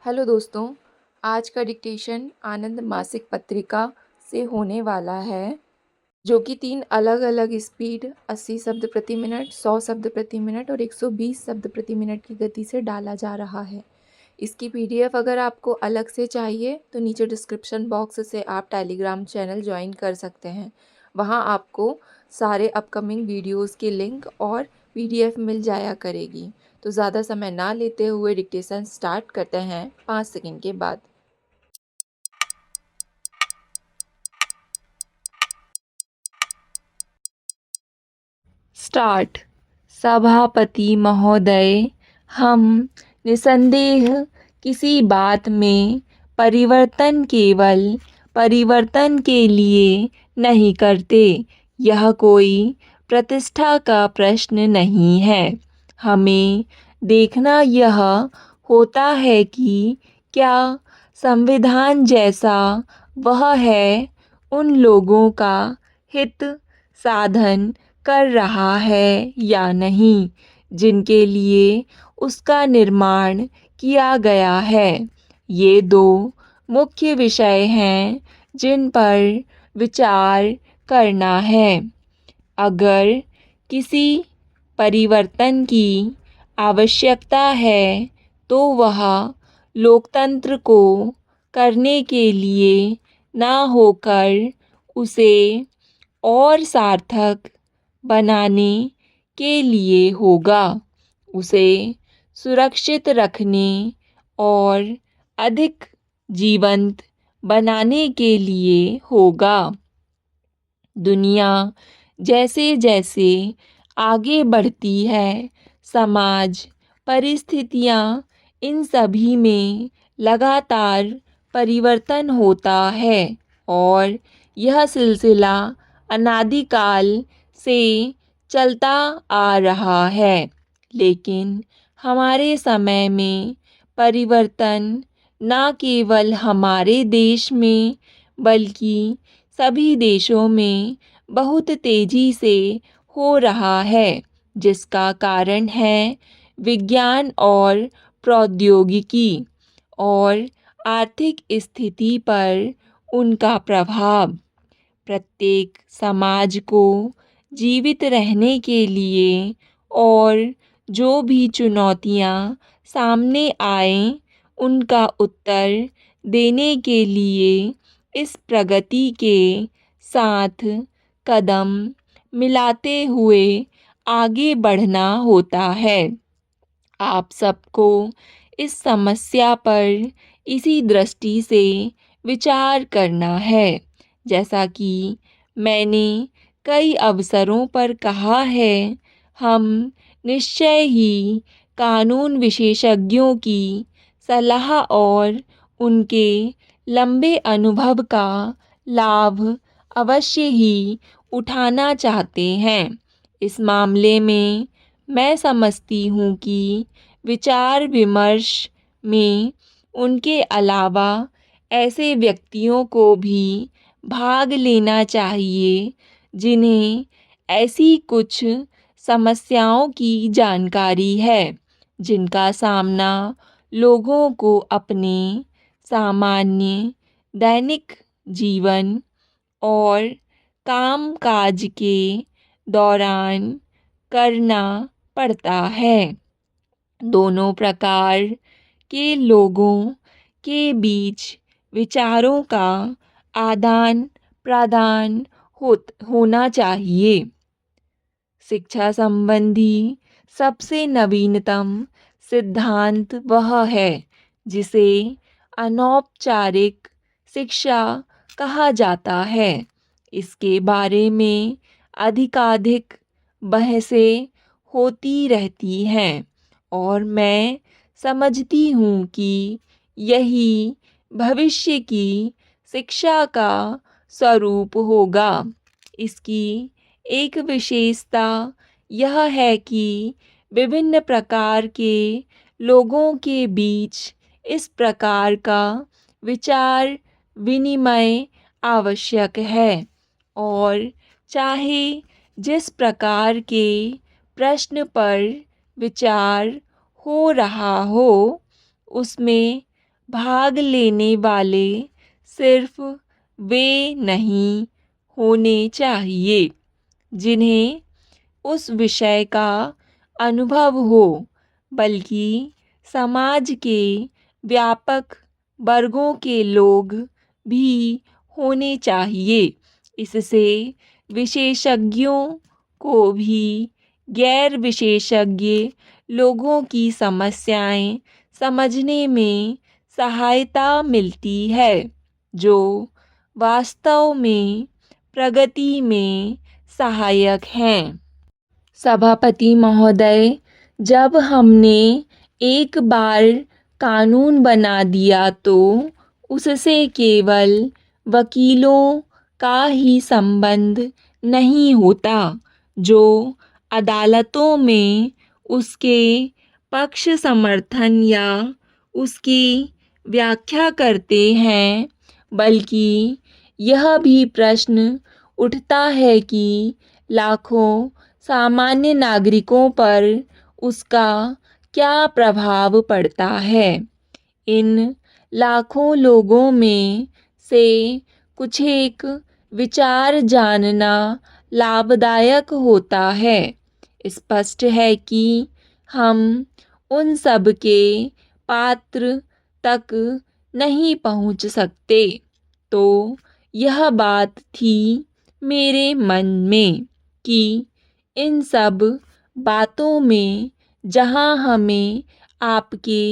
Hello दोस्तों, आज का डिक्टेशन आनंद मासिक पत्रिका से होने वाला है, जो कि 3 अलग-अलग स्पीड 80 शब्द प्रति मिनट, 100 शब्द प्रति मिनट और 120 शब्द प्रति मिनट की गति से डाला जा रहा है। इसकी पीडीएफ अगर आपको अलग से चाहिए तो नीचे डिस्क्रिप्शन बॉक्स से आप टेलीग्राम चैनल ज्वाइन कर सकते हैं। वहाँ आपको सारे अपकमिंग वीडियोज़ की लिंक और पीडीएफ मिल जाया करेगी। तो ज़्यादा समय ना लेते हुए डिक्टेशन स्टार्ट करते हैं 5 सेकंड के बाद। स्टार्ट। सभापति महोदय, हम निसंदेह किसी बात में परिवर्तन केवल परिवर्तन के लिए नहीं करते। यह कोई प्रतिष्ठा का प्रश्न नहीं है। हमें देखना यह होता है कि क्या संविधान जैसा वह है उन लोगों का हित साधन कर रहा है या नहीं, जिनके लिए उसका निर्माण किया गया है। ये दो मुख्य विषय हैं जिन पर विचार करना है। अगर किसी परिवर्तन की आवश्यकता है तो वह लोकतंत्र को करने के लिए ना होकर उसे और सार्थक बनाने के लिए होगा। उसे सुरक्षित रखने और अधिक जीवंत बनाने के लिए होगा। दुनिया जैसे जैसे आगे बढ़ती है, समाज, परिस्थितियाँ, इन सभी में लगातार परिवर्तन होता है और यह सिलसिला अनादिकाल से चलता आ रहा है। लेकिन हमारे समय में परिवर्तन न केवल हमारे देश में बल्कि सभी देशों में बहुत तेज़ी से हो रहा है, जिसका कारण है विज्ञान और प्रौद्योगिकी और आर्थिक स्थिति पर उनका प्रभाव। प्रत्येक समाज को जीवित रहने के लिए और जो भी चुनौतियाँ सामने आएं, उनका उत्तर देने के लिए इस प्रगति के साथ कदम मिलाते हुए आगे बढ़ना होता है। आप सबको इस समस्या पर इसी दृष्टि से विचार करना है। जैसा कि मैंने कई अवसरों पर कहा है, हम निश्चय ही कानून विशेषज्ञों की सलाह और उनके लंबे अनुभव का लाभ अवश्य ही उठाना चाहते हैं। इस मामले में मैं समझती हूँ कि विचार विमर्श में उनके अलावा ऐसे व्यक्तियों को भी भाग लेना चाहिए जिन्हें ऐसी कुछ समस्याओं की जानकारी है जिनका सामना लोगों को अपने सामान्य दैनिक जीवन और कामकाज के दौरान करना पड़ता है। दोनों प्रकार के लोगों के बीच विचारों का आदान प्रदान होना चाहिए। शिक्षा संबंधी सबसे नवीनतम सिद्धांत वह है जिसे अनौपचारिक शिक्षा कहा जाता है। इसके बारे में अधिकाधिक बहसें होती रहती हैं और मैं समझती हूँ कि यही भविष्य की शिक्षा का स्वरूप होगा। इसकी एक विशेषता यह है कि विभिन्न प्रकार के लोगों के बीच इस प्रकार का विचार विनिमय आवश्यक है और चाहे जिस प्रकार के प्रश्न पर विचार हो रहा हो, उसमें भाग लेने वाले सिर्फ वे नहीं होने चाहिए जिन्हें उस विषय का अनुभव हो, बल्कि समाज के व्यापक वर्गों के लोग भी होने चाहिए। इससे विशेषज्ञों को भी गैर विशेषज्ञ लोगों की समस्याएं समझने में सहायता मिलती है, जो वास्तव में प्रगति में सहायक हैं। सभापति महोदय, जब हमने एक बार कानून बना दिया तो उससे केवल वकीलों का ही संबंध नहीं होता जो अदालतों में उसके पक्ष समर्थन या उसकी व्याख्या करते हैं, बल्कि यह भी प्रश्न उठता है कि लाखों सामान्य नागरिकों पर उसका क्या प्रभाव पड़ता है। इन लाखों लोगों में से कुछ एक विचार जानना लाभदायक होता है। स्पष्ट है कि हम उन सब के पात्र तक नहीं पहुंच सकते। तो यह बात थी मेरे मन में कि इन सब बातों में जहां हमें आपके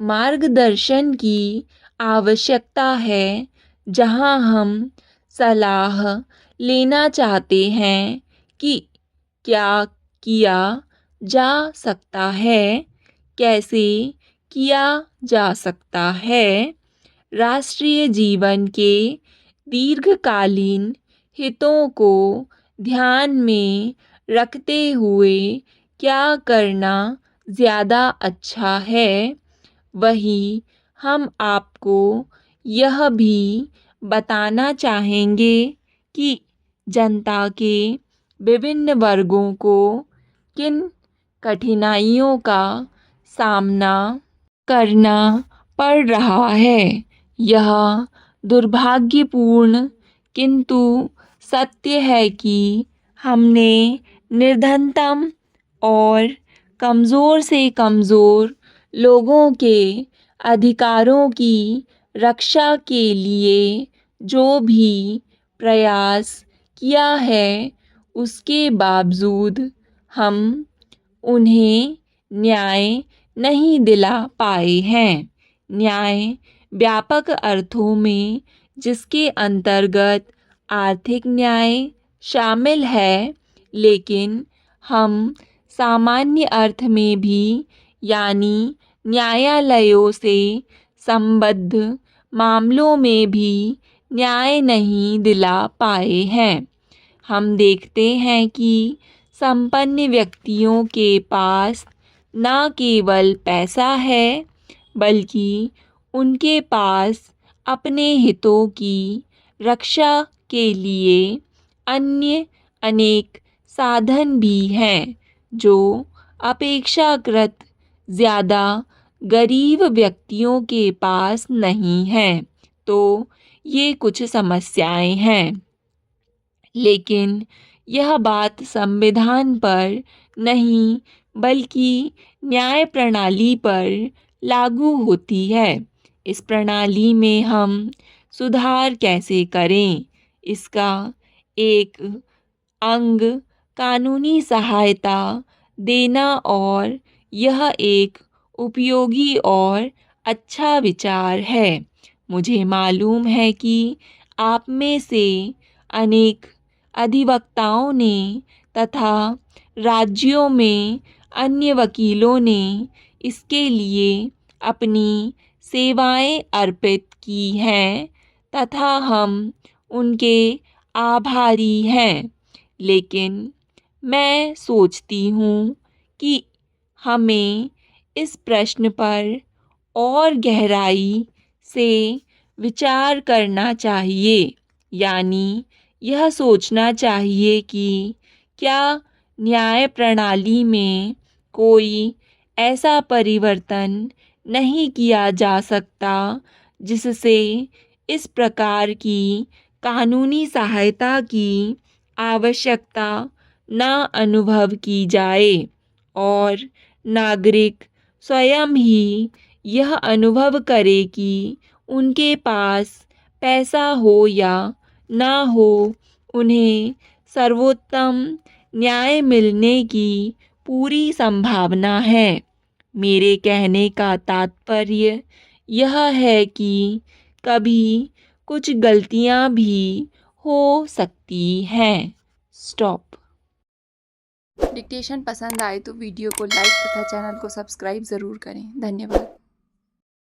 मार्गदर्शन की आवश्यकता है, जहां हम सलाह लेना चाहते हैं कि क्या किया जा सकता है, कैसे किया जा सकता है, राष्ट्रीय जीवन के दीर्घकालीन हितों को ध्यान में रखते हुए क्या करना ज़्यादा अच्छा है, वही हम आपको यह भी बताना चाहेंगे कि जनता के विभिन्न वर्गों को किन कठिनाइयों का सामना करना पड़ रहा है। यह दुर्भाग्यपूर्ण किंतु सत्य है कि हमने निर्धनतम और कमज़ोर से कमज़ोर लोगों के अधिकारों की रक्षा के लिए जो भी प्रयास किया है, उसके बावजूद हम उन्हें न्याय नहीं दिला पाए हैं। न्याय व्यापक अर्थों में, जिसके अंतर्गत आर्थिक न्याय शामिल है, लेकिन हम सामान्य अर्थ में भी, यानी न्यायालयों से संबद्ध मामलों में भी न्याय नहीं दिला पाए हैं। हम देखते हैं कि संपन्न व्यक्तियों के पास न केवल पैसा है, बल्कि उनके पास अपने हितों की रक्षा के लिए अन्य अनेक साधन भी हैं, जो अपेक्षाकृत ज़्यादा गरीब व्यक्तियों के पास नहीं हैं। तो ये कुछ समस्याएं हैं, लेकिन यह बात संविधान पर नहीं बल्कि न्याय प्रणाली पर लागू होती है। इस प्रणाली में हम सुधार कैसे करें, इसका एक अंग कानूनी सहायता देना, और यह एक उपयोगी और अच्छा विचार है। मुझे मालूम है कि आप में से अनेक अधिवक्ताओं ने तथा राज्यों में अन्य वकीलों ने इसके लिए अपनी सेवाएं अर्पित की हैं तथा हम उनके आभारी हैं। लेकिन मैं सोचती हूँ कि हमें इस प्रश्न पर और गहराई से विचार करना चाहिए, यानी यह सोचना चाहिए कि क्या न्याय प्रणाली में कोई ऐसा परिवर्तन नहीं किया जा सकता, जिससे इस प्रकार की कानूनी सहायता की आवश्यकता न अनुभव की जाए और नागरिक स्वयं ही यह अनुभव करे कि उनके पास पैसा हो या ना हो, उन्हें सर्वोत्तम न्याय मिलने की पूरी संभावना है। मेरे कहने का तात्पर्य यह है कि कभी कुछ गलतियां भी हो सकती हैं। स्टॉप। डिक्टेशन पसंद आए तो वीडियो को लाइक तथा चैनल को सब्सक्राइब ज़रूर करें। धन्यवाद।